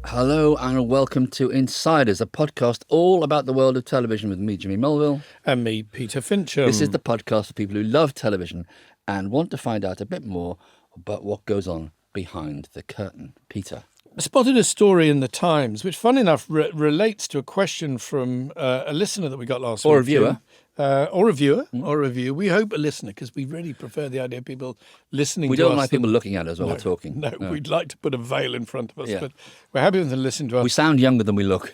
Hello and welcome to Insiders, a podcast all about the world of television with me, Jimmy Mulville. And me, Peter Fincham. This is the podcast for people who love television and want to find out a bit more about what goes on behind the curtain. Peter. I spotted a story in the Times, which, fun enough, relates to a question from a listener that we got last week. Or a viewer. Or a viewer, or a viewer. We hope a listener, because we really prefer the idea of people listening to us. We don't like people looking at us while we're talking. No, we'd like to put a veil in front of us, but we're happy with them listening to us. We sound younger than we look.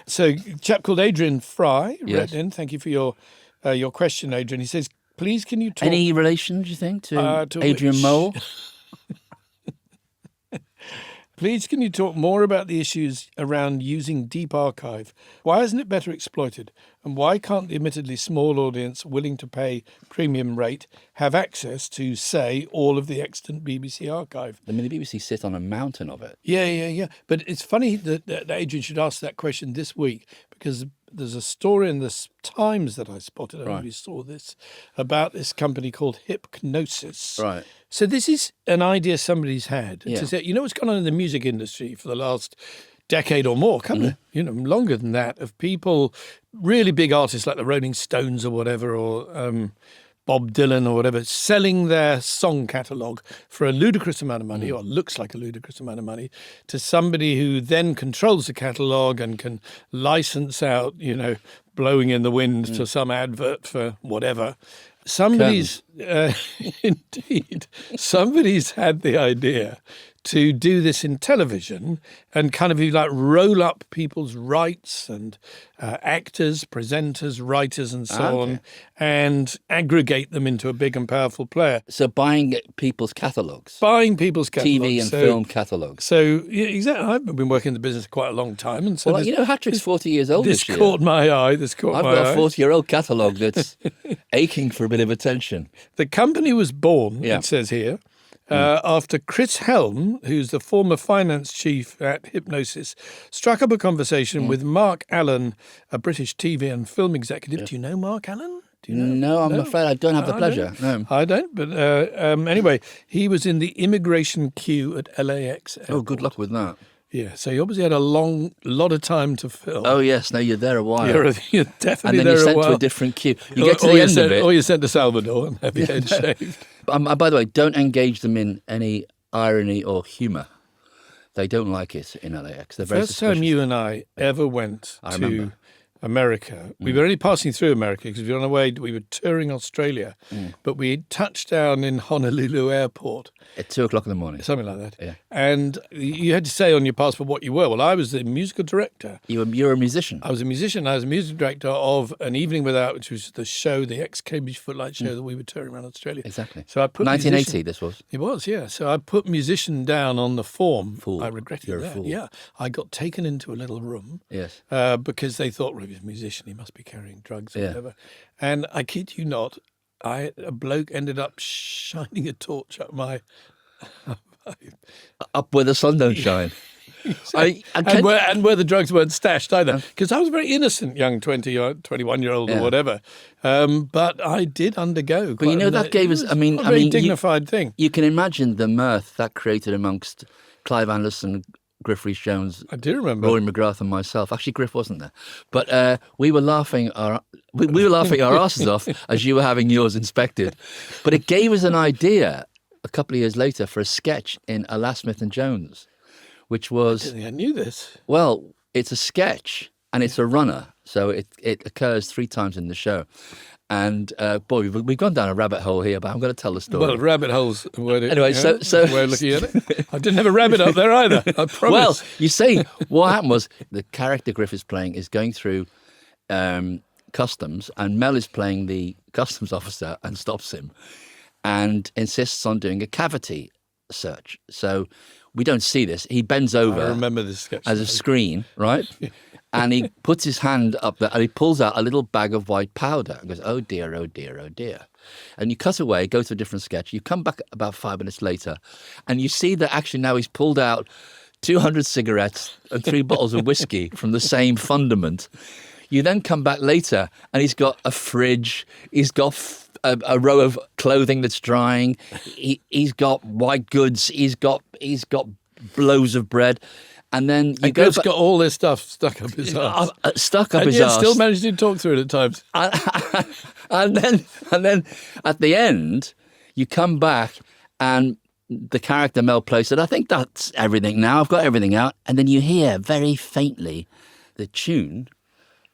So, a chap called Adrian Fry wrote in. Thank you for your question, Adrian. He says, please can you talk... Any relation, do you think, to Adrian Mole? Please, can you talk more about the issues around using deep archive? Why isn't it better exploited? And why can't the admittedly small audience willing to pay premium rate have access to, say, all of the extant BBC archive? I mean, the BBC sit on a mountain of it. Yeah. But it's funny that Adrian should ask that question this week, because there's a story in the Times that I spotted, I don't know if you saw this, about this company called Hypnosis. Right. So this is an idea somebody's had Yeah. to say, you know what's gone on in the music industry for the last decade or more, longer than that, of people, really big artists like the Rolling Stones or whatever, or Bob Dylan or whatever, selling their song catalogue for a ludicrous amount of money, or looks like a ludicrous amount of money, to somebody who then controls the catalogue and can license out, blowing in the wind to some advert for whatever. Somebody's indeed, somebody's had the idea to do this in television and kind of roll up people's rights and actors, presenters, writers and so on, and aggregate them into a big and powerful player. So buying people's catalogues. TV and film catalogues. So, yeah, exactly. I've been working in the business quite a long time. And so Hattrick's 40 years old this year. Caught my eye. I've got a 40-year-old catalogue that's aching for a bit of attention. The company was born, it says here, after Chris Helm, who's the former finance chief at Hypnosis, struck up a conversation with Mark Allen, a British TV and film executive. Do you know Mark Allen? Do you know? No, I'm afraid I don't have the pleasure. No. I don't, but anyway, he was in the immigration queue at LAX airport. Oh, good luck with that. Yeah, so he obviously had a lot of time to fill. Oh, yes. No, you're there a while. You're definitely there a while. And then you're sent to a different queue. You get to the end of it. Or you're sent to Salvador and have your head shaved. By the way, don't engage them in any irony or humour. They don't like it in LAX. They're very First suspicious. time you and I ever went to America, we were only passing through America because we were on our way, we were touring Australia, but we touched down in Honolulu airport. At 2 o'clock in the morning. Something like that. Yeah. And you had to say on your passport what you were. Well, I was the musical director. You're a musician. I was a musician. I was a music director of An Evening Without, which was the show, the ex-Cambridge Footlight show that we were touring around Australia. Exactly. So I put 1980 this was. It was, yeah. So I put musician down on the form. Fool. I regretted You're that. a fool. Yeah. I got taken into a little room. Yes. Because they thought, well, he's a musician, he must be carrying drugs or Yeah. whatever. And I kid you not, a bloke ended up shining a torch up my... Up where the sun don't shine. And where the drugs weren't stashed either. Because I was a very innocent young 20 or 21-year-old or whatever. But I did undergo. But that gave us, a very dignified thing. You can imagine the mirth that created amongst Clive Anderson, Griff Rhys-Jones, I do remember. Rory McGrath and myself. Actually, Griff wasn't there. But we were laughing our asses off as you were having yours inspected. But it gave us an idea a couple of years later for a sketch in Alas Smith and Jones, which was... I didn't think I knew this. Well, it's a sketch and it's a runner. So it occurs 3 times in the show. And, boy, we've gone down a rabbit hole here, but I'm going to tell the story. Well, rabbit holes. Anyway, so we're looking at it. I didn't have a rabbit up there either, I promise. Well, you see, what happened was the character Griff is playing is going through customs, and Mel is playing the customs officer and stops him and insists on doing a cavity search. So we don't see this. He bends over. I remember this sketch as a screen, right? And he puts his hand up there and he pulls out a little bag of white powder and goes, oh dear, oh dear, oh dear. And you cut away, go to a different sketch. You come back about 5 minutes later and you see that actually now he's pulled out 200 cigarettes and 3 bottles of whiskey from the same fundament. You then come back later and he's got a fridge, he's got a row of clothing that's drying, he's got white goods, he's got bread. loaves of bread. And then you And go Griff's got all this stuff stuck up his arse. stuck up And his yet arse. still managed to talk through it at times. and then at the end, you come back and the character Mel plays said, I think that's everything now. I've got everything out. And then you hear very faintly the tune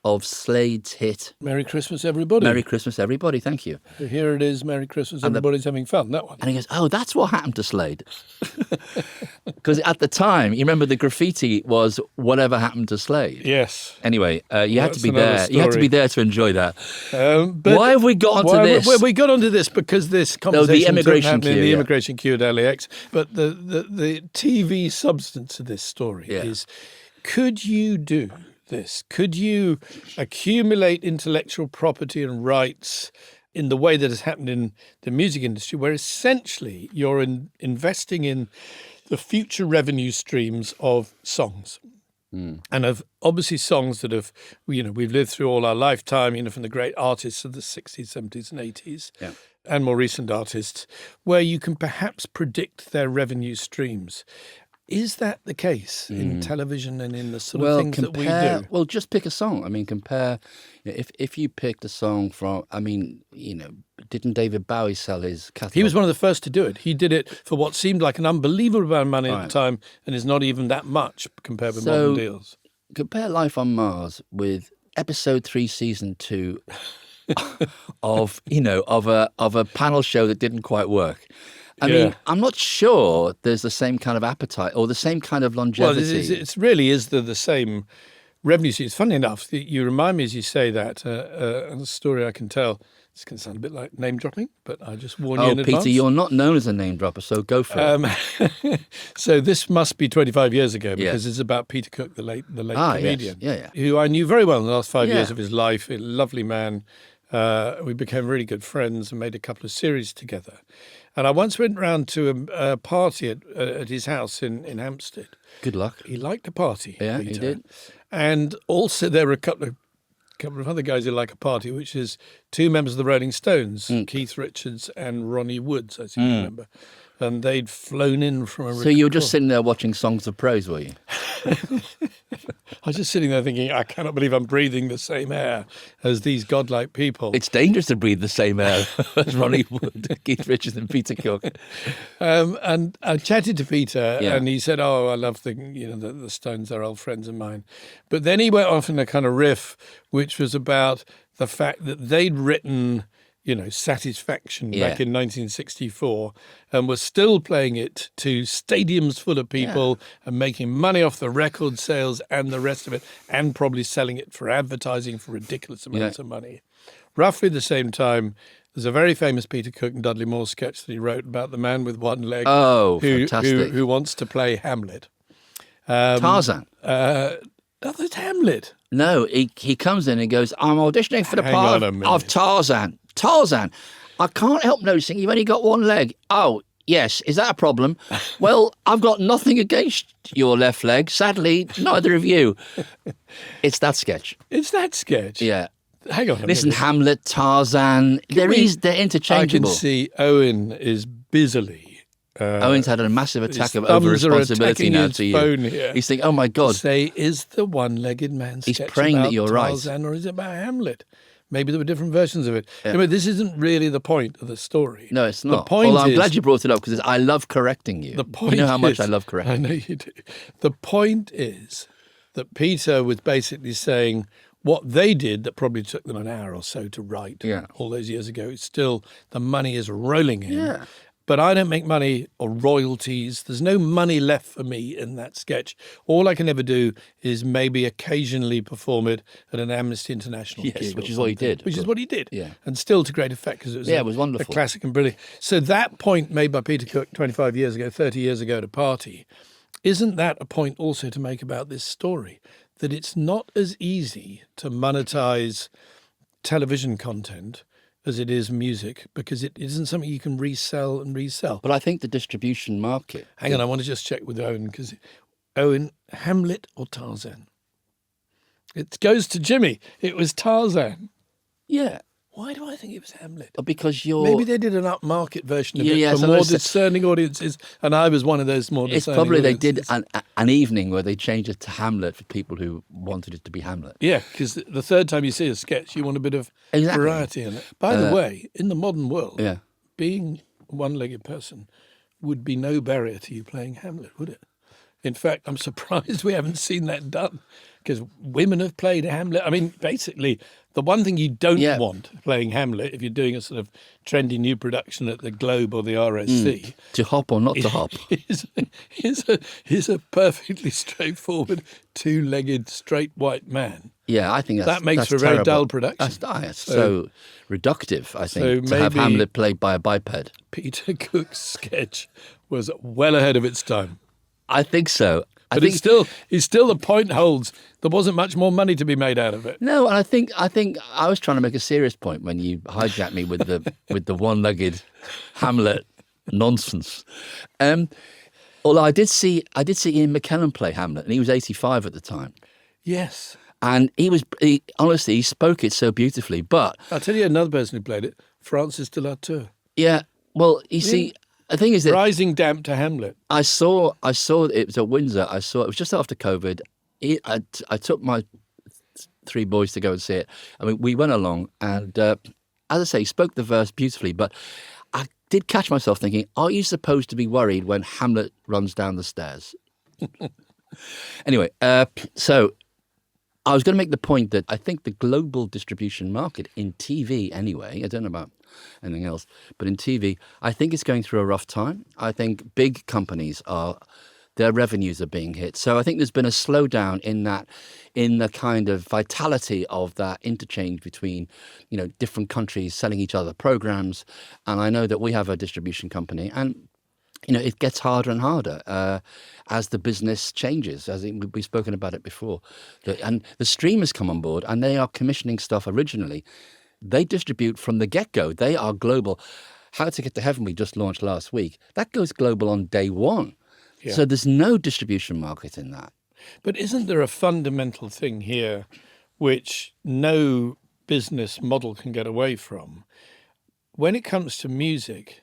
of Slade's hit, Merry Christmas, everybody. Merry Christmas, Everybody. Thank you. Here it is, Merry Christmas, everybody's having fun. That one. And he goes, oh, that's what happened to Slade. Because at the time, you remember the graffiti was whatever happened to Slade. Yes. Anyway, you had to that's be another there. You had to story. be there to enjoy that. But Why have we got onto this? Well, we got onto this because this conversation immigration happened in queue, the yeah. immigration queue at LAX. But the TV substance of this story is, could you do this? Could you accumulate intellectual property and rights in the way that has happened in the music industry, where essentially you're investing in the future revenue streams of songs? And of obviously songs that have, we've lived through all our lifetime, from the great artists of the 60s, 70s and 80s and more recent artists, where you can perhaps predict their revenue streams. Is that the case in television and in the sort of things that we do? Well, just pick a song. I mean, compare. If you picked a song from, didn't David Bowie sell his catalog? He was one of the first to do it. He did it for what seemed like an unbelievable amount of money at the time, and is not even that much compared with modern deals. Compare Life on Mars with episode 3, season 2 of a panel show that didn't quite work. I mean, I'm not sure there's the same kind of appetite or the same kind of longevity. Well, it really is the same revenue streams. Funny enough, you remind me as you say that, a story I can tell. This can sound a bit like name dropping, but I just warn you in advance. Oh, Peter, you're not known as a name dropper, so go for it. So this must be 25 years ago, because it's about Peter Cook, the late comedian, who I knew very well in the last 5 years of his life. A lovely man. We became really good friends and made a couple of series together. And I once went round to a party at his house in Hampstead. Good luck. He liked a party. Yeah, Peter. he did. And also there were a couple of other guys who like a party, which is 2 members of the Rolling Stones, Keith Richards and Ronnie Woods, I seem to remember. And they'd flown in from a... So you were just sitting there watching Songs of Praise, were you? I was just sitting there thinking, I cannot believe I'm breathing the same air as these godlike people. It's dangerous to breathe the same air as Ronnie Wood, Keith Richards and Peter Cook. And I chatted to Peter and he said, oh, I love the Stones, they're old friends of mine. But then he went off in a kind of riff, which was about the fact that they'd written... Satisfaction back in 1964, and was still playing it to stadiums full of people and making money off the record sales and the rest of it, and probably selling it for advertising for ridiculous amounts of money. Roughly the same time, there's a very famous Peter Cook and Dudley Moore sketch that he wrote about the man with one leg fantastic. who wants to play Hamlet. Tarzan. That's Hamlet. No, he comes in and goes, I'm auditioning for the part of Tarzan. Tarzan, I can't help noticing you've only got one leg. Oh, yes, is that a problem? Well, I've got nothing against your left leg. Sadly, neither of you. It's that sketch. It's that sketch? Yeah. Hang on a Listen, minute. Hamlet, Tarzan, they're interchangeable. I can see Owen is busily... Owen's had a massive attack of thumbs over-responsibility now his to you. phone here. He's thinking, oh my God. Say, is the one-legged man sketch He's praying about that you're Tarzan, or is it about Hamlet? Maybe there were different versions of it. Anyway, this isn't really the point of the story. No, it's not. The point I'm is, glad you brought it up because I love correcting you. The point you know how much is- I love correcting. I know you do. The point is that Peter was basically saying what they did that probably took them an hour or so to write all those years ago. Still, the money is rolling in. Yeah. But I don't make money or royalties. There's no money left for me in that sketch. All I can ever do is maybe occasionally perform it at an Amnesty International gig. Which is what he did. Which is what he did. Yeah. And still to great effect because it was, it was wonderful. a classic and brilliant. So that point made by Peter Cook 25 years ago, 30 years ago at a party, isn't that a point also to make about this story? That it's not as easy to monetize television content as it is music, because it isn't something you can resell and resell. But I think the distribution market... Hang on, I want to just check with Owen, because Owen, Hamlet or Tarzan? It goes to Jimmy. It was Tarzan. Yeah. Why do I think it was Hamlet? Because you're... Maybe they did an upmarket version of it Yeah, for so more that's- discerning audiences, and I was one of those more It's discerning probably they audiences. did an evening where they changed it to Hamlet for people who wanted it to be Hamlet. Yeah, because the third time you see a sketch, you want a bit of Exactly. variety in it. By the way, in the modern world, Yeah. being a one-legged person would be no barrier to you playing Hamlet, would it? In fact, I'm surprised we haven't seen that done, because women have played Hamlet. I mean, basically, the one thing you don't want playing Hamlet, if you're doing a sort of trendy new production at the Globe or the RSC, To hop or not to hop. is a perfectly straightforward two-legged straight white man. Yeah, I think That makes that's for a very terrible. dull production. That's so reductive, I think, to have maybe- Hamlet played by a biped. Peter Cook's sketch was well ahead of its time. I think so. But it's still the point holds. There wasn't much more money to be made out of it. No, and I think I was trying to make a serious point when you hijacked me with the one-legged Hamlet nonsense. Although I did see Ian McKellen play Hamlet, and he was 85 at the time, Yes. and honestly he spoke it so beautifully. But I'll tell you another person who played it, Francis de la Tour. yeah, well, you see, the thing is that Rising damp to Hamlet. I saw it was at Windsor. It was just after COVID. I took my three boys to go and see it. I mean, we went along, and as I say, he spoke the verse beautifully. But I did catch myself thinking, are you supposed to be worried when Hamlet runs down the stairs? Anyway, so I was going to make the point that I think the global distribution market in TV anyway, I don't know about anything else, but in TV, I think it's going through a rough time. I think big companies their revenues are being hit. So I think there's been a slowdown in the kind of vitality of that interchange between, different countries selling each other programs. And I know that we have a distribution company, and it gets harder and harder as the business changes. As we've spoken about it before, and the streamers come on board, and they are commissioning stuff originally. They distribute from the get-go. They are global. How to Get to Heaven, we just launched last week. That goes global on day one. Yeah. So there's no distribution market in that. But isn't there a fundamental thing here which no business model can get away from? When it comes to music,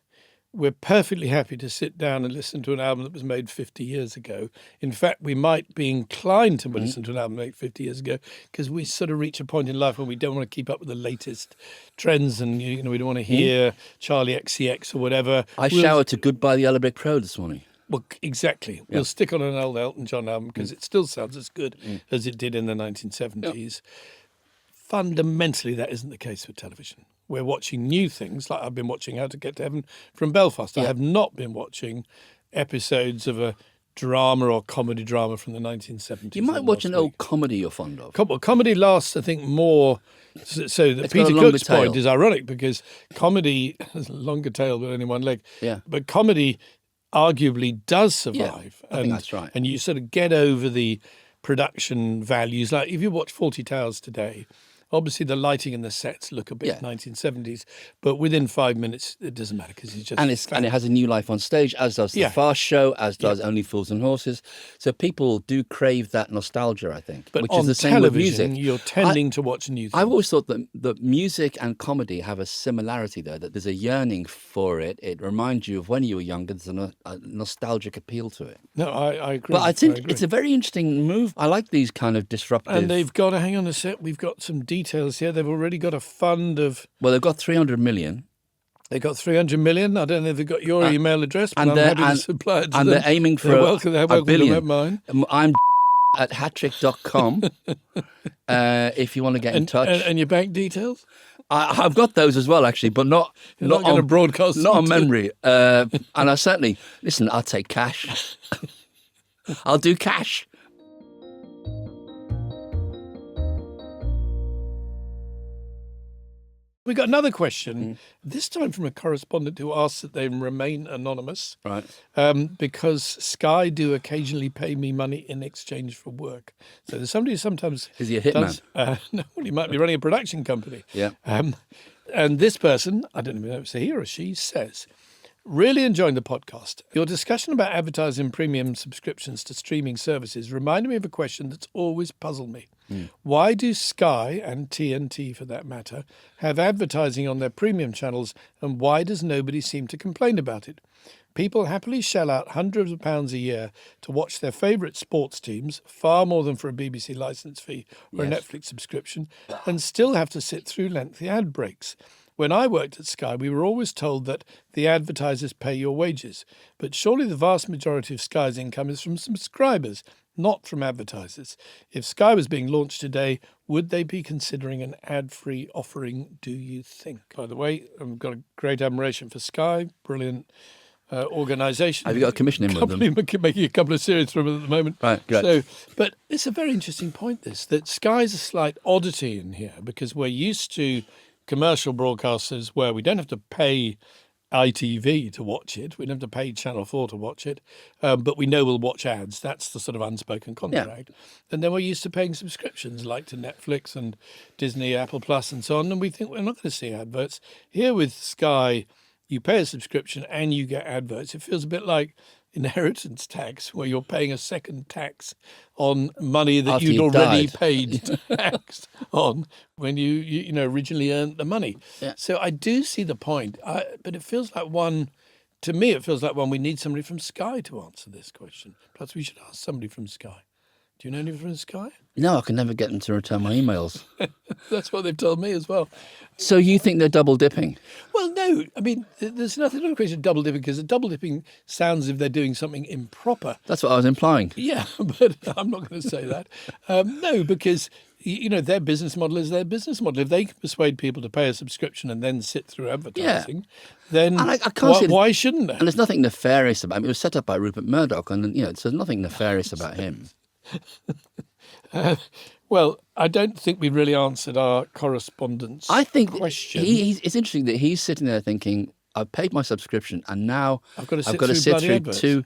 we're perfectly happy to sit down and listen to an album that was made 50 years ago. In fact, we might be inclined to listen to an album made 50 years ago because we sort of reach a point in life when we don't want to keep up with the latest trends, and we don't want to hear Charlie XCX or whatever. I showered to Goodbye the Yellow Brick Road this morning. Well, exactly. We'll stick on an old Elton John album because it still sounds as good as it did in the 1970s. Fundamentally, that isn't the case with television. We're watching new things, like I've been watching How to Get to Heaven from Belfast. I have not been watching episodes of a drama or comedy drama from the 1970s. You might watch an old comedy you're fond of. Comedy lasts, I think, more. So that It's got a Peter longer Cook's tail. point is ironic because comedy has a longer tail but only one leg. Yeah. But comedy arguably does survive. I think that's right. And you sort of get over the production values. Like if you watch 40 Towers today, obviously the lighting and the sets look a bit 1970s, but within 5 minutes it doesn't matter because it's just And it has a new life on stage, as does the Fast Show, as does Only Fools and Horses. So people do crave that nostalgia, I think, But which on is the same with television, music. you're tending to watch new things. I've always thought that music and comedy have a similarity there, that there's a yearning for it. It reminds you of when you were younger. There's a nostalgic appeal to it. No, I agree. But I think agree. it's a very interesting move. I like these kind of disruptive... And they've got to hang on a sec. We've got some details here. They've already got a fund of. Well, they've got 300 million. They got 300 million. I don't know if they've got your email address, but and I'm they're- happy and- to supply it to and them. they're aiming for They're a welcome to billion. have mine. I'm at hattrick.com if you want to get in touch. And your bank details? I've got those as well, actually, but not not gonna on broadcast not them on to- memory. And I certainly listen. I'll take cash. I'll do cash. We got another question, this time from a correspondent who asks that they remain anonymous. Right. Because Sky do occasionally pay me money in exchange for work. So there's somebody who sometimes Is he a hitman? no, well, he might be running a production company. Yeah. And this person, I don't know if it's a he or a she, says, really enjoying the podcast. Your discussion about advertising premium subscriptions to streaming services reminded me of a question that's always puzzled me. Why do Sky, and TNT for that matter, have advertising on their premium channels, and why does nobody seem to complain about it? People happily shell out hundreds of pounds a year to watch their favourite sports teams, far more than for a BBC licence fee or a Netflix subscription, and still have to sit through lengthy ad breaks. When I worked at Sky, we were always told that the advertisers pay your wages. But surely the vast majority of Sky's income is from subscribers, not from advertisers. If Sky was being launched today, would they be considering an ad-free offering, do you think? By the way, I've got a great admiration for Sky, brilliant organisation. Have you got a commission in with them? Making a couple of series from it at the moment. Right, great. So, but it's a very interesting point, this, that Sky's a slight oddity in here, because we're used to commercial broadcasters where we don't have to pay ITV to watch it. We don't have to pay Channel 4 to watch it, but we know we'll watch ads. That's the sort of unspoken contract. And then we're used to paying subscriptions like to Netflix and Disney, Apple Plus and so on, and we think we're not going to see adverts. Here with Sky, you pay a subscription and you get adverts. It feels a bit like inheritance tax, where you're paying a second tax on money that After you'd you already died. paid tax on when you originally earned the money. Yeah. So I do see the point, but it feels like one. To me, it feels like one. We need somebody from Sky to answer this question. Perhaps we should ask somebody from Sky. Do you know anybody from Sky? No, I can never get them to return my emails. That's what they've told me as well. So you think they're double dipping? Well, no. I mean, there's nothing to question double dipping, because double dipping sounds as if they're doing something improper. That's what I was implying. Yeah, but I'm not going to say that. No, because their business model is their business model. If they can persuade people to pay a subscription and then sit through advertising, then And I can't see why shouldn't they? And there's nothing nefarious about it. It was set up by Rupert Murdoch, and so there's nothing nefarious about him. Well, I don't think we really answered our correspondence I think question. it's interesting that he's sitting there thinking, I've paid my subscription and now I've got to sit I've got to through sit bloody through adverts. two.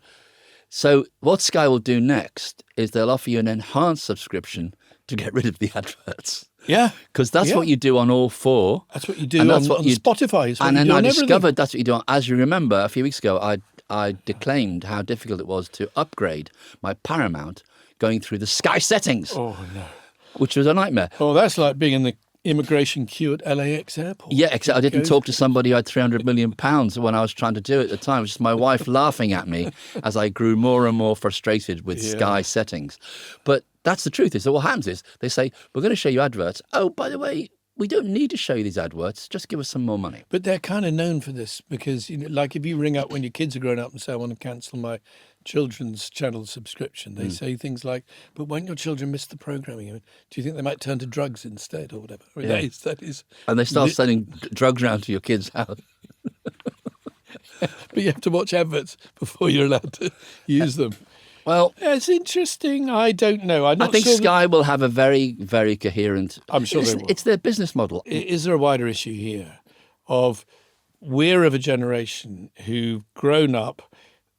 So what Sky will do next is they'll offer you an enhanced subscription to get rid of the adverts. Yeah. Because that's Yeah. what you do on all four. That's what you do And on that's what Spotify. It's what And you then do I on everything. discovered that's what you do on, as you remember, a few weeks ago, I declaimed how difficult it was to upgrade my Paramount going through the Sky settings, Oh, no. which was a nightmare. Oh, that's like being in the immigration queue at LAX airport. Yeah, except I didn't Goes- talk to somebody who had £300 million when I was trying to do it at the time, which is my wife laughing at me as I grew more and more frustrated with Sky settings. But that's the truth. Is that what happens is they say, we're going to show you adverts. Oh, by the way, we don't need to show you these adverts. Just give us some more money. But they're kind of known for this because, like if you ring up when your kids are grown up and say, I want to cancel my children's channel subscription, they say things like, but won't your children miss the programming? Do you think they might turn to drugs instead or whatever? I mean, Yeah. that is. And they start sending drugs round to your kids' house. But you have to watch adverts before you're allowed to use them. Well, Yeah, it's interesting. I don't know. I'm not I think sure Sky will have a very, very coherent... I'm sure it's, they will. It's their business model. Is there a wider issue here of we're of a generation who've grown up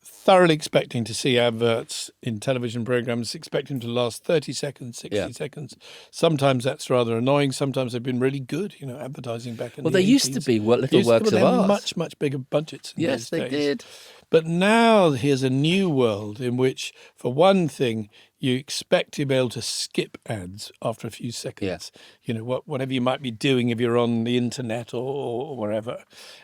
thoroughly expecting to see adverts in television programs, expecting to last 30 seconds, 60 seconds. Sometimes that's rather annoying. Sometimes they've been really good, advertising back in the 80s. Well, they used to be little Used to- works but of they had art. much, much bigger budgets in Yes, those they days. did. But now here's a new world in which, for one thing, you expect to be able to skip ads after a few seconds. Whatever you might be doing if you're on the internet or wherever,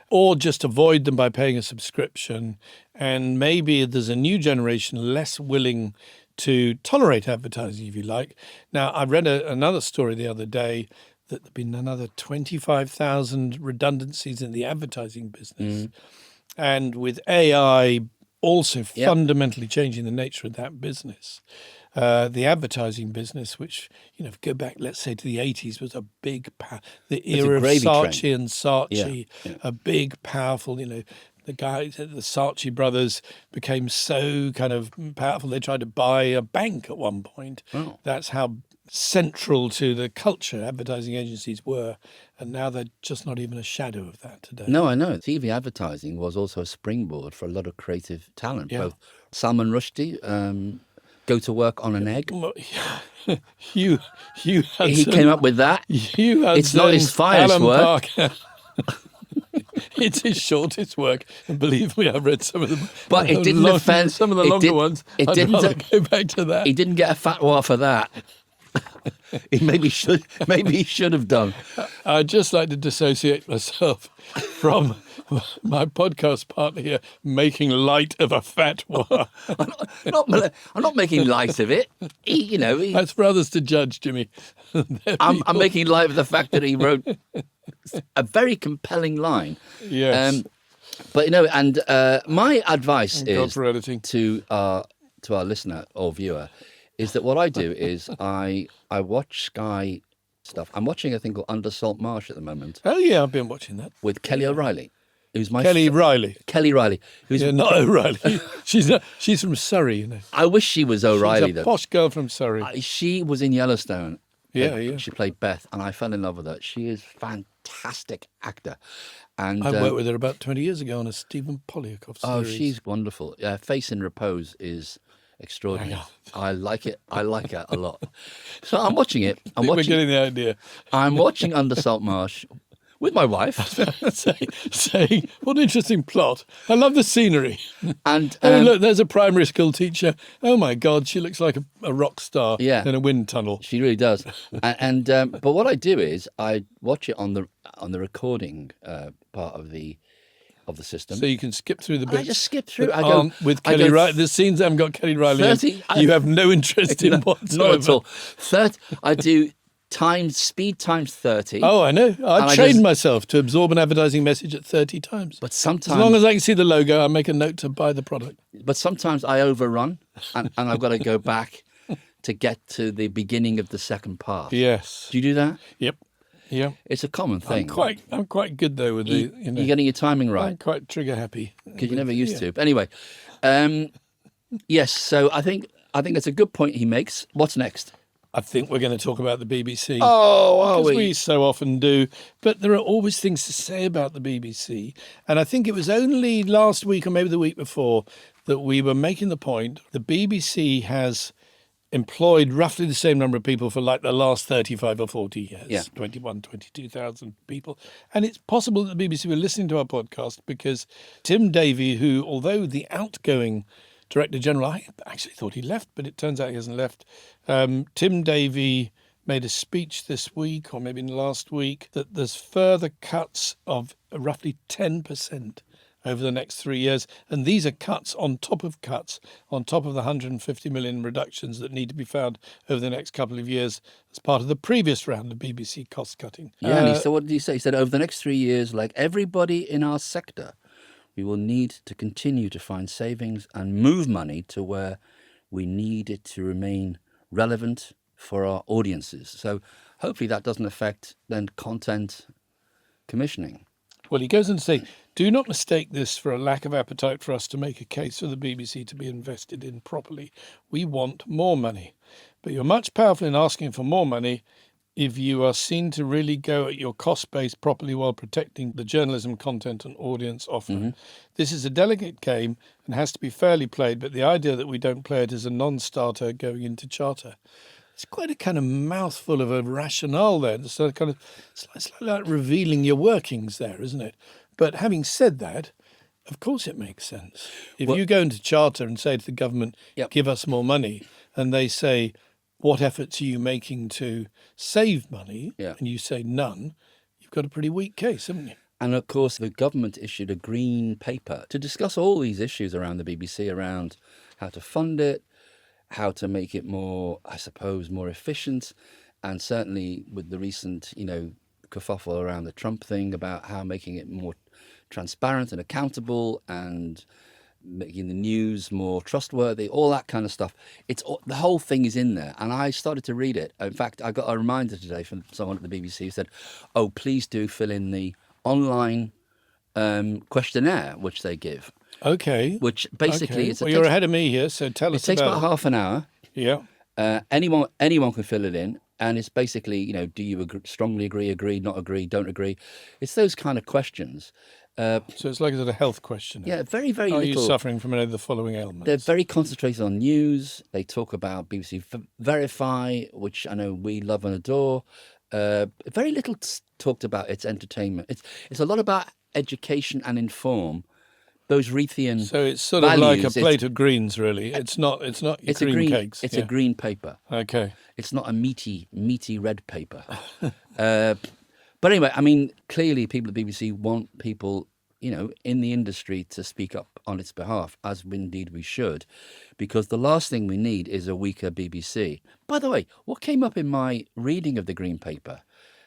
or just avoid them by paying a subscription. And maybe there's a new generation less willing to tolerate advertising, if you like. Now, I read another story the other day that there'd been another 25,000 redundancies in the advertising business. And with AI also fundamentally changing the nature of that business, the advertising business, which, if you go back, let's say, to the 80s, was a big, the era of gravy Saatchi train. and Saatchi, Yeah. a big, powerful, the guys, the Saatchi brothers became so kind of powerful. They tried to buy a bank at one point. Oh. That's how central to the culture advertising agencies were. And now they're just not even a shadow of that today. No, I know. TV advertising was also a springboard for a lot of creative talent. Yeah. Both Salman Rushdie, go to work on an egg. Well, Hugh He Hudson. came up with that. Hugh Hudson, It's not his finest Alan work. Parker. It's his shortest work, and believe me, I've read some of them. But it didn't offend- some of the it longer did- ones. it I'd didn't- rather go back to that. He didn't get a fatwa for that. Maybe he should have done. I'd just like to dissociate myself from my podcast partner here making light of a fatwa. I'm not making light of it. That's for others to judge, Jimmy. I'm making light of the fact that he wrote a very compelling line. Yes. But and my advice is for editing. to our listener or viewer is that what I do is I watch Sky stuff. I'm watching a thing called Under Salt Marsh at the moment. Oh yeah, I've been watching that with Kelly O'Reilly, who's my Kelly Riley. Kelly Riley, who's not O'Reilly. She's from Surrey. I wish she was O'Reilly. She's a posh girl from Surrey. She was in Yellowstone. Yeah. She played Beth, and I fell in love with her. She is a fantastic actor. And I worked with her about 20 years ago on a Stephen Polyakov series. Oh, she's wonderful. Face in Repose is extraordinary. I like it. I like her a lot. So I'm watching it. We're getting the idea. I'm watching Under Salt Marsh with my wife. saying, what an interesting plot. I love the scenery. And look, there's a primary school teacher. Oh my God, she looks like a rock star in a wind tunnel. She really does. But what I do is I watch it on the recording part of the system. So you can skip through the bits. I just skip through. I go with Kelly Riley. The scenes haven't got Kelly Riley 30, in. You have no interest in whatsoever. Not at all. 30. I do speed times 30. Oh, I know. I trained myself to absorb an advertising message at 30 times. But sometimes, as long as I can see the logo, I make a note to buy the product. But sometimes I overrun, and I've got to go back to get to the beginning of the second part. Yes. Do you do that? Yep. Yeah. It's a common thing. I'm quite good though with the. You're getting your timing right. I'm quite trigger happy because you never used to. But anyway, yes. So I think it's a good point he makes. What's next? I think we're going to talk about the BBC. Oh, are we? We so often do. But there are always things to say about the BBC. And I think it was only last week or maybe the week before that we were making the point the BBC has employed roughly the same number of people for like the last 35 or 40 years, yeah. 22,000 people. And it's possible that the BBC were listening to our podcast because Tim Davie, who, although the outgoing Director General, I actually thought he left, but it turns out he hasn't left. Tim Davie made a speech this week or maybe last week that there's further cuts of roughly 10% over the next 3 years. And these are cuts on top of the 150 million reductions that need to be found over the next couple of years as part of the previous round of BBC cost cutting. Yeah, and so what did he say? He said, over the next 3 years, like everybody in our sector, we will need to continue to find savings and move money to where we need it to remain relevant for our audiences. So hopefully that doesn't affect then content commissioning. Well, he goes on to say, do not mistake this for a lack of appetite for us to make a case for the BBC to be invested in properly. We want more money. But you're much powerful in asking for more money if you are seen to really go at your cost base properly while protecting the journalism, content and audience offer. Mm-hmm. This is a delicate game and has to be fairly played, but the idea that we don't play it is a non-starter going into charter. It's quite a kind of mouthful of a rationale there. It's kind of slightly like revealing your workings there, isn't it? But having said that, of course it makes sense. If you go into charter and say to the government, give us more money, and they say, what efforts are you making to save money? Yeah. And you say none, you've got a pretty weak case, haven't you? And of course, the government issued a green paper to discuss all these issues around the BBC, around how to fund it, how to make it more, I suppose, more efficient. And certainly with the recent, kerfuffle around the Trump thing about how making it more transparent and accountable and making the news more trustworthy, all that kind of stuff. The whole thing is in there. And I started to read it. In fact, I got a reminder today from someone at the BBC who said, oh, please do fill in the online questionnaire which they give. Okay. Which basically Well, you're ahead of me here, so tell us about it. It takes about half an hour. Yeah. Anyone can fill it in. And it's basically, do you strongly agree, not agree, don't agree? It's those kind of questions. So it's like a health question. Yeah, very, very little. Are little. You suffering from any of the following ailments? They're very concentrated on news. They talk about BBC Verify, which I know we love and adore. Very little talked about its entertainment. It's a lot about education and inform, those Reithian So it's sort of like a values, plate of greens, really. It's not your it's a cream green cakes. It's Yeah. a green paper. Okay. It's not a meaty red paper. But anyway, I mean, clearly people at BBC want people, in the industry to speak up on its behalf, as indeed we should, because the last thing we need is a weaker BBC. By the way, what came up in my reading of the Green Paper,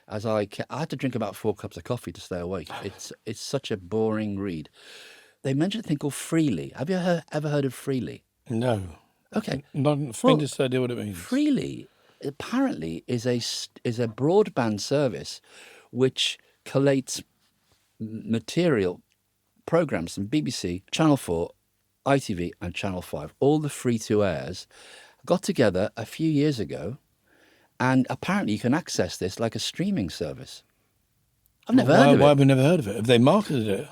as I had to drink about 4 cups of coffee to stay awake. It's such a boring read. They mentioned a thing called Freely. Have you ever heard of Freely? No. Okay. Not the faintest idea what it means. Freely apparently is a broadband service which collates material programs from BBC, Channel 4, ITV and Channel 5, all the free-to-airs, got together a few years ago, and apparently you can access this like a streaming service. I've never heard of it. Why have we never heard of it? Have they marketed it?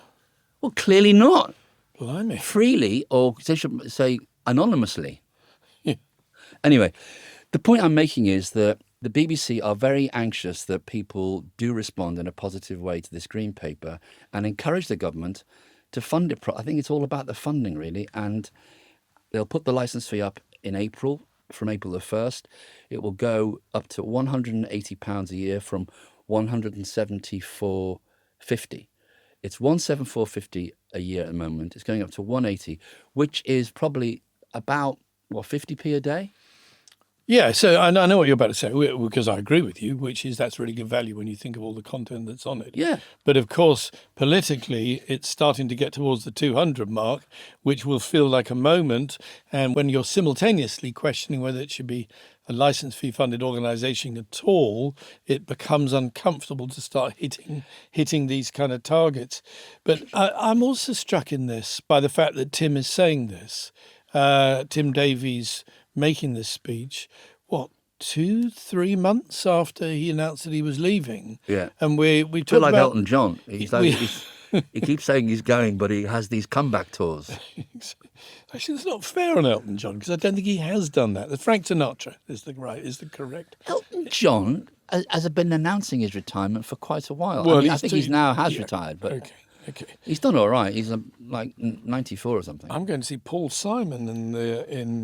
Well, clearly not. Blimey. Freely, or they should say anonymously. Yeah. Anyway, the point I'm making is that the BBC are very anxious that people do respond in a positive way to this Green Paper and encourage the government to fund it. I think it's all about the funding, really. And they'll put the licence fee up in April, from April the 1st. It will go up to £180 a year from £174.50. It's £174.50 a year at the moment. It's going up to £180, which is probably about, 50p a day? Yeah, so I know what you're about to say, because I agree with you, which is that's really good value when you think of all the content that's on it. Yeah. But of course, politically, it's starting to get towards the 200 mark, which will feel like a moment. And when you're simultaneously questioning whether it should be a license fee funded organisation at all, it becomes uncomfortable to start hitting these kind of targets. But I'm also struck in this by the fact that Tim is saying this. Tim Davies making this speech, 2-3 months after he announced that he was leaving. Yeah. And we A bit talked like about Elton John. He keeps saying he's going, but he has these comeback tours. Actually, that's not fair on Elton John, because I don't think he has done that. Frank Sinatra is the correct. Elton John has been announcing his retirement for quite a while. Well, I think he's now retired, but Okay. he's done all right. He's like 94 or something. I'm going to see Paul Simon in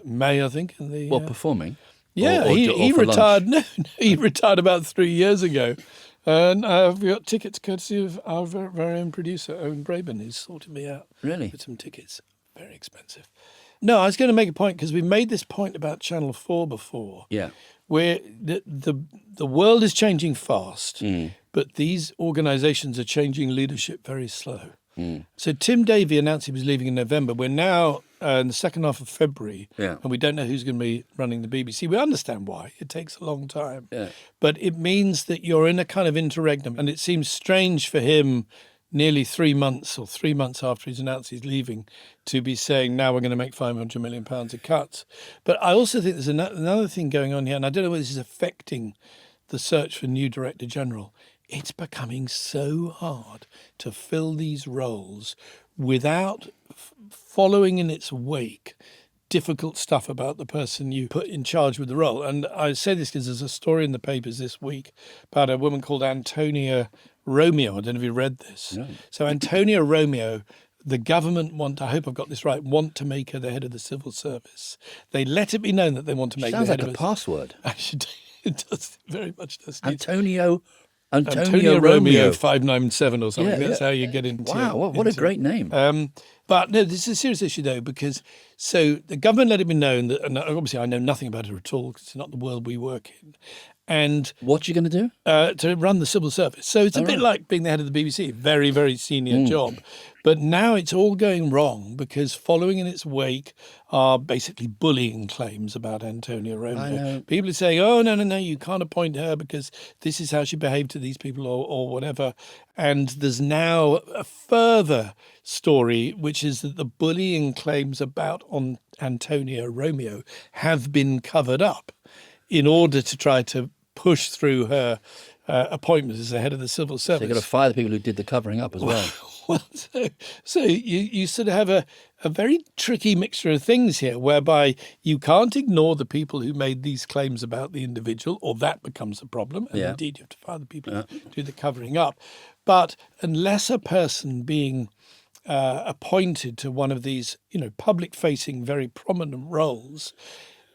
May, I think. Performing. Yeah, Or he for retired. lunch. No, he retired about 3 years ago, and I've got tickets courtesy of our very own producer, Owen Braben, who's sorted me out. Really? With some tickets, very expensive. No, I was going to make a point because we made this point about Channel 4 before. Yeah. Where the world is changing fast, but these organisations are changing leadership very slow. So Tim Davie announced he was leaving in November. We're now in the second half of February, and we don't know who's going to be running the BBC. We understand why. It takes a long time. Yeah. But it means that you're in a kind of interregnum, and it seems strange for him nearly 3 months or 3 months after he's announced he's leaving to be saying, now we're going to make £500 million of cuts. But I also think there's another thing going on here, and I don't know whether this is affecting the search for new Director General. It's becoming so hard to fill these roles without following in its wake difficult stuff about the person you put in charge with the role. And I say this because there's a story in the papers this week about a woman called Antonia Romeo. I don't know if you read this. No. So Antonia Romeo, the government I hope I've got this right, want to make her the head of the civil service. They let it be known that they want to make her the Sounds head like of a password. Actually, it does, very much does. Antonio Antonio Romeo 597 or something. Yeah, That's yeah. how you get into. Wow, what a great name. But no, this is a serious issue though, because so the government let it be known that, and obviously I know nothing about it at all because it's not the world we work in. And what you going to do? To run the civil service. So it's a bit like being the head of the BBC, very, very senior job. But now it's all going wrong because following in its wake are basically bullying claims about Antonia Romeo. People are saying, oh, no, you can't appoint her because this is how she behaved to these people or whatever. And there's now a further story, which is that the bullying claims about Antonia Romeo have been covered up in order to try to push through her appointment as the head of the civil service. So you've got to fire the people who did the covering up as well. Well, so you sort of have a very tricky mixture of things here, whereby you can't ignore the people who made these claims about the individual, or that becomes a problem. And indeed, you have to fire the people who do the covering up. But unless a person being appointed to one of these, public-facing, very prominent roles,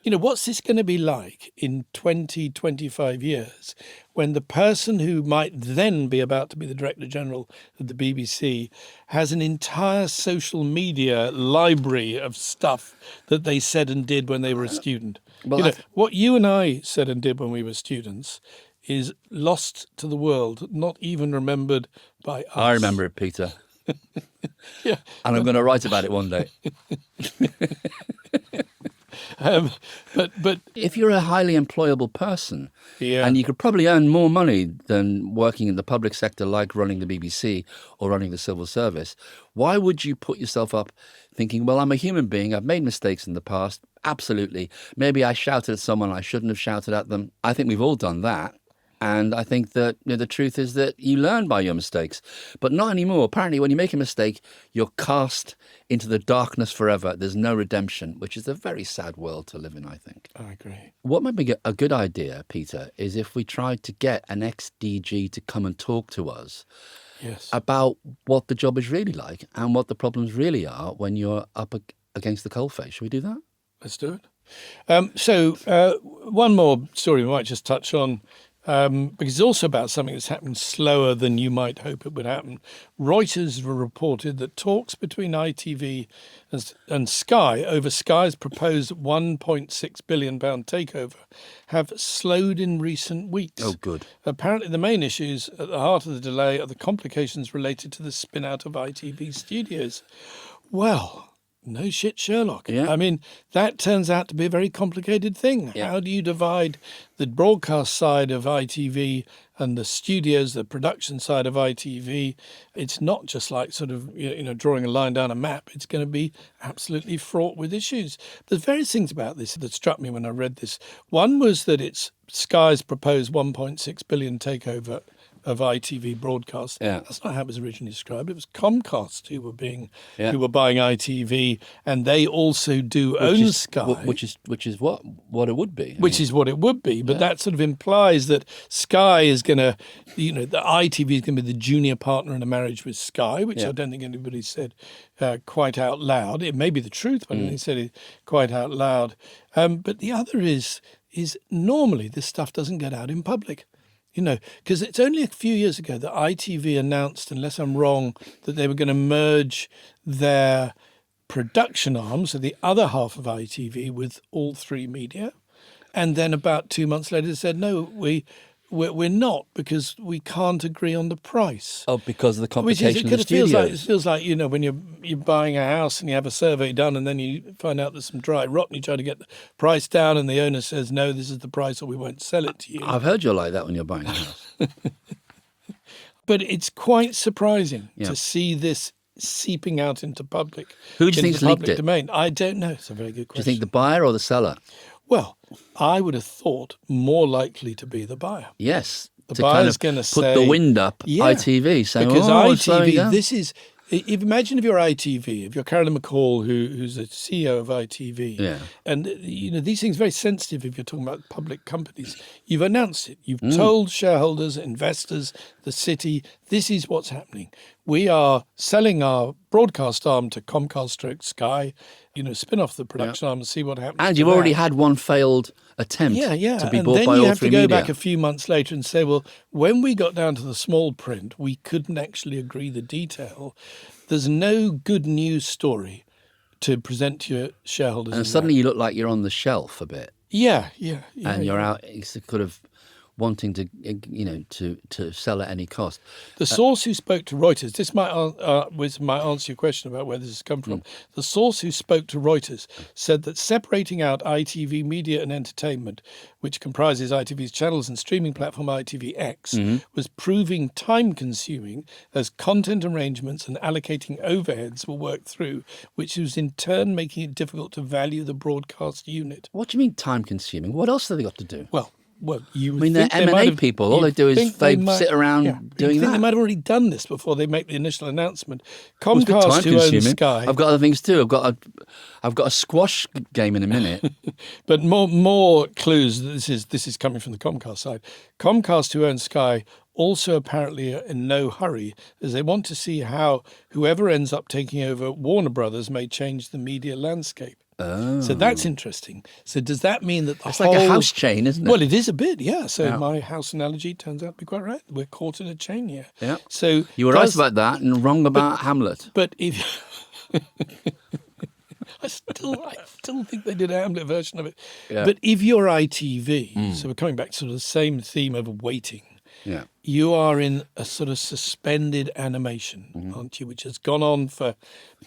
what's this going to be like in 20, 25 years when the person who might then be about to be the Director General of the BBC has an entire social media library of stuff that they said and did when they were a student? Well, What you and I said and did when we were students is lost to the world, not even remembered by us. I remember it, Peter. Yeah. And I'm going to write about it one day. But if you're a highly employable person, Yeah. and you could probably earn more money than working in the public sector, like running the BBC or running the civil service, why would you put yourself up thinking, well, I'm a human being, I've made mistakes in the past, absolutely. Maybe I shouted at someone I shouldn't have shouted at them. I think we've all done that. And I think that the truth is that you learn by your mistakes, but not anymore. Apparently, when you make a mistake, you're cast into the darkness forever. There's no redemption, which is a very sad world to live in, I think. I agree. What might be a good idea, Peter, is if we tried to get an ex-DG to come and talk to us Yes. about what the job is really like and what the problems really are when you're up against the coalface. Should we do that? Let's do it. So one more story we might just touch on, because it's also about something that's happened slower than you might hope it would happen. Reuters reported that talks between ITV and Sky over Sky's proposed £1.6 billion takeover have slowed in recent weeks. Oh, good. Apparently, the main issues at the heart of the delay are the complications related to the spin-out of ITV Studios. Well, no shit, Sherlock. Yeah. I mean, that turns out to be a very complicated thing. Yeah. How do you divide the broadcast side of ITV and the studios, the production side of ITV? It's not just like sort of, drawing a line down a map. It's going to be absolutely fraught with issues. There's various things about this that struck me when I read this. One was that it's Sky's proposed £1.6 billion takeover of ITV broadcast. Yeah. That's not how it was originally described. It was Comcast who were buying ITV, and they also do own Sky, which is what it would be. which is what it would be. But that sort of implies that Sky is going to, the ITV is going to be the junior partner in a marriage with Sky, which I don't think anybody said quite out loud. It may be the truth, but they said it quite out loud. But the other is normally this stuff doesn't get out in public. Because it's only a few years ago that ITV announced, unless I'm wrong, that they were going to merge their production arm, so the other half of ITV, with All 3 Media. And then about 2 months later, they said, no, we're not, because we can't agree on the price. Oh, because of the Which complication of the it studios. feels like when you're buying a house and you have a survey done and then you find out there's some dry rot and you try to get the price down and the owner says, no, this is the price or we won't sell it to you. I've heard you're like that when you're buying a house. But it's quite surprising Yeah. to see this seeping out into public. Who do you think's leaked public it? domain. I don't know. It's a very good Do you question. think the buyer or the seller? Well, I would have thought more likely to be the buyer. Yes. The to buyer's kind gonna of put say- the wind up Yeah, ITV, saying, Because it's slowing ITV, down. this is. Imagine if you're ITV, if you're Carolyn McCall, who's the CEO of ITV, Yeah. and these things are very sensitive if you're talking about public companies. You've announced it. You've told shareholders, investors, the city, this is what's happening. We are selling our broadcast arm to Comcast / Sky. Spin off the production arm and see what happens. And to you've already that. had one failed attempt Yeah. to be And bought then by you All have 3 to go Media. back a few months later and say, well, when we got down to the small print, we couldn't actually agree the detail. There's no good news story to present to your shareholders. And in suddenly that. you look like you're on the shelf a bit, Yeah. and you're out sort of wanting to, to sell at any cost. The source who spoke to Reuters, this might answer your question about where this has come from. The source who spoke to Reuters said that separating out ITV Media and Entertainment, which comprises ITV's channels and streaming platform ITVX, was proving time-consuming as content arrangements and allocating overheads were worked through, which was in turn making it difficult to value the broadcast unit. What do you mean time-consuming? What else have they got to do? Well, Well, you would I mean, they're think they might M&A have- people. All you'd they do is think they sit around doing you'd think that. they might have already done this before they make the initial announcement. Well, it's a bit Comcast, who owns time-consuming. Sky, I've got other things too. I've got a squash game in a minute. but more clues. This is coming from the Comcast side. Comcast, who owns Sky, also apparently are in no hurry, as they want to see how whoever ends up taking over Warner Brothers may change the media landscape. Oh. So that's interesting. So does that mean that It's like a house chain, isn't it? Well, it is a bit, yeah. So Yeah. my house analogy turns out to be quite right. We're caught in a chain here. Yeah. So You were right about that and wrong about Hamlet. But if I still think they did a Hamlet version of it. Yeah. But if you're ITV, so we're coming back to sort of the same theme of waiting. Yeah. You are in a sort of suspended animation, aren't you? Which has gone on for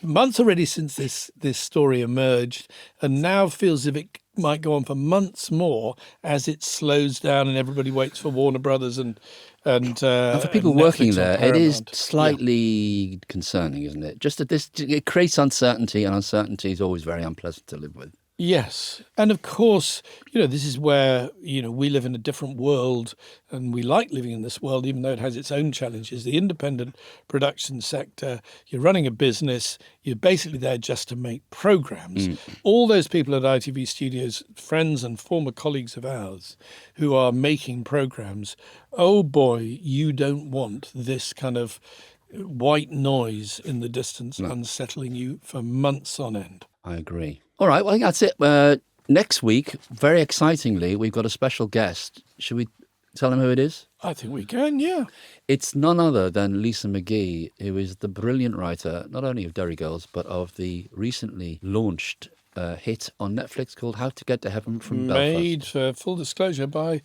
months already since this story emerged, and now feels as if it might go on for months more as it slows down and everybody waits for Warner Brothers and For people Netflix working on there, it is Paramount. slightly concerning, isn't it? Just that it creates uncertainty, and uncertainty is always very unpleasant to live with. Yes. And of course, this is where, we live in a different world and we like living in this world, even though it has its own challenges. The independent production sector, you're running a business, you're basically there just to make programs. All those people at ITV Studios, friends and former colleagues of ours who are making programs, oh boy, you don't want this kind of white noise in the distance unsettling you for months on end. I agree. All right, well, I think that's it. Next week, very excitingly, we've got a special guest. Should we tell them who it is? I think we can, yeah. It's none other than Lisa McGee, who is the brilliant writer, not only of Derry Girls, but of the recently launched hit on Netflix called How to Get to Heaven from Belfast. Made, for full disclosure, by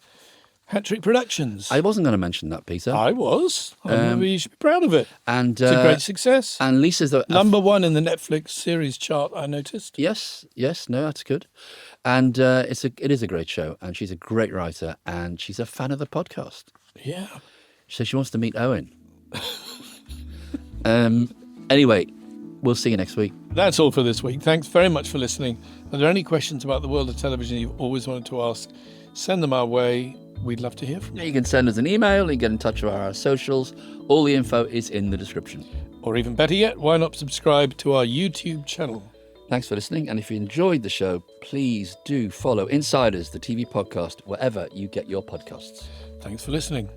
Hat-Trick Productions. I wasn't going to mention that, Peter. I was. You should be proud of it. And It's a great success. And Lisa's Number one in the Netflix series chart, I noticed. Yes, no, that's good. And it is a great show, and she's a great writer, and she's a fan of the podcast. Yeah. So she wants to meet Owen. Anyway, we'll see you next week. That's all for this week. Thanks very much for listening. Are there any questions about the world of television you've always wanted to ask? Send them our way. We'd love to hear from you. You can send us an email, you can get in touch with our socials. All the info is in the description. Or even better yet, why not subscribe to our YouTube channel? Thanks for listening, and if you enjoyed the show, please do follow Insiders, the TV podcast, wherever you get your podcasts. Thanks for listening.